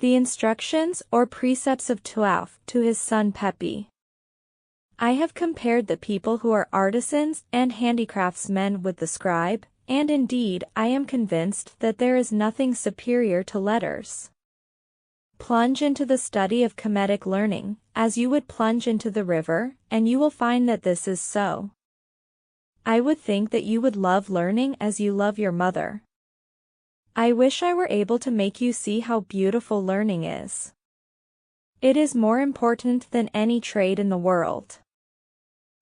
The instructions or precepts of Tuauf to his son Pepi. I have compared the people who are artisans and handicraftsmen with the scribe, and indeed I am convinced that there is nothing superior to letters. Plunge into the study of Kemetic learning, as you would plunge into the river, and you will find that this is so. I would think that you would love learning as you love your mother. I wish I were able to make you see how beautiful learning is. It is more important than any trade in the world.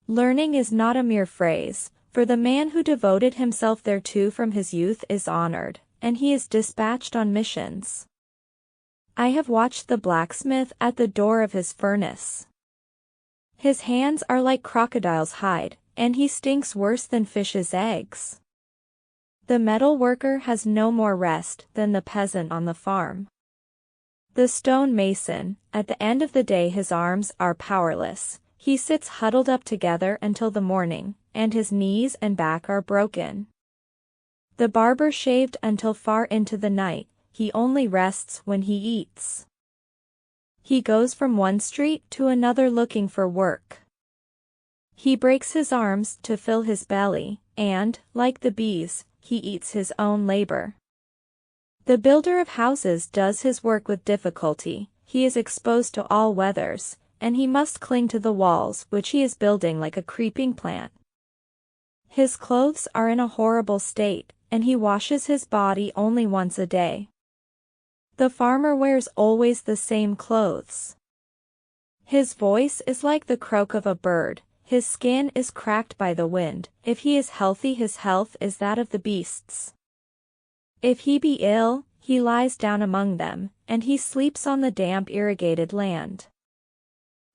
Learning is not a mere phrase, for the man who devoted himself thereto from his youth is honored, and he is dispatched on missions. I have watched the blacksmith at the door of his furnace. His hands are like crocodile's hide, and he stinks worse than fish's eggs. The metal worker has no more rest than the peasant on the farm. The stone mason, at the end of the day his arms are powerless, he sits huddled up together until the morning, and his knees and back are broken. The barber shaved until far into the night, he only rests when he eats. He goes from one street to another looking for work. He breaks his arms to fill his belly, and, like the bees, he eats his own labor. The builder of houses does his work with difficulty, he is exposed to all weathers, and he must cling to the walls which he is building like a creeping plant. His clothes are in a horrible state, and he washes his body only once a day. The farmer wears always the same clothes. His voice is like the croak of a bird, his skin is cracked by the wind, if he is healthy his health is that of the beasts. If he be ill, he lies down among them, and he sleeps on the damp irrigated land.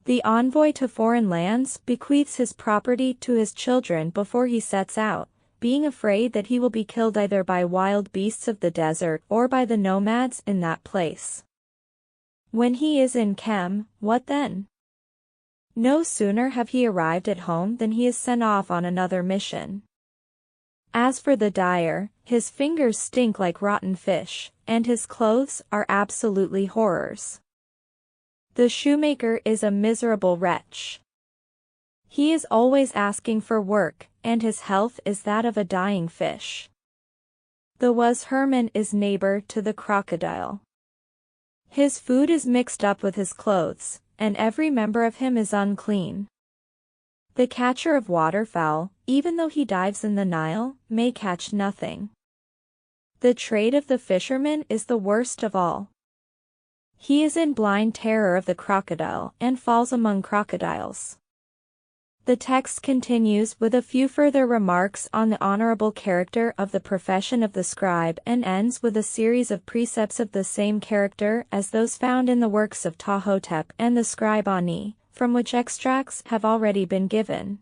The envoy to foreign lands bequeaths his property to his children before he sets out, being afraid that he will be killed either by wild beasts of the desert or by the nomads in that place. When he is in Kem, what then? No sooner have he arrived at home than he is sent off on another mission. As for the dyer, his fingers stink like rotten fish, and his clothes are absolutely horrors. The shoemaker is a miserable wretch. He is always asking for work, and his health is that of a dying fish. The washerman is neighbor to the crocodile. His food is mixed up with his clothes, and every member of him is unclean. The catcher of waterfowl, even though he dives in the Nile, may catch nothing. The trade of the fisherman is the worst of all. He is in blind terror of the crocodile and falls among crocodiles. The text continues with a few further remarks on the honorable character of the profession of the scribe and ends with a series of precepts of the same character as those found in the works of Ptahhotep and the scribe Ani, from which extracts have already been given.